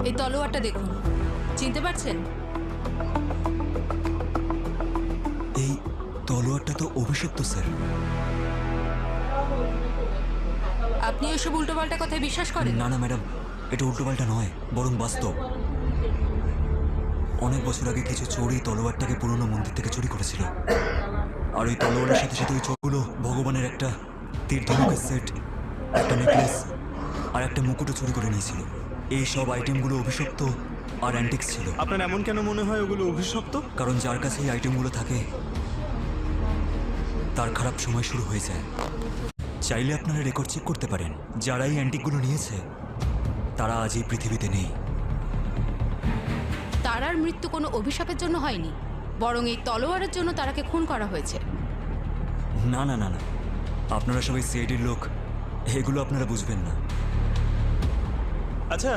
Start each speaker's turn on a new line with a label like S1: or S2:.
S1: এই তলোয়ারটা দেখুন, চিনতে পারছেন?
S2: এই তলোয়ারটা তো অভিশপ্ত স্যার।
S1: আপনি ওইসব উল্টোপাল্টা কথায় বিশ্বাস করেন?
S2: না না ম্যাডাম, এটা উল্টোপাল্টা নয়, বরং বাস্তব। অনেক বছর আগে কিছু চোর এই তলোয়ারটাকে পুরনো মন্দির থেকে চুরি করেছিল। আর ওই তলোয়ারের সাথে সাথে ওই চোরগুলো ভগবানের একটা তীর ধনুকের সেট, একটা নেকলেস আর একটা মুকুটও চুরি করে নিয়েছিল। এই সব আইটেমগুলো অভিশপ্ত আর অ্যান্টিক্স ছিল।
S3: আপনার এমন কেন মনে হয় ওগুলো অভিশপ্ত?
S2: কারণ যার কাছে এই আইটেমগুলো থাকে তার খারাপ সময় শুরু হয়ে যায়। চাইলে আপনারা রেকর্ড চেক করতে পারেন, যারা এই অ্যান্টিকগুলো নিয়েছে তারা আজ এই পৃথিবীতে নেই।
S1: তারার মৃত্যু কোনো অভিশাপের জন্য হয়নি, বরং এই তলোয়ারের জন্য তারাকে খুন করা হয়েছে।
S2: না না না না, আপনারা সবাই সিআইডির লোক, এগুলো আপনারা বুঝবেন না।
S3: আচ্ছা,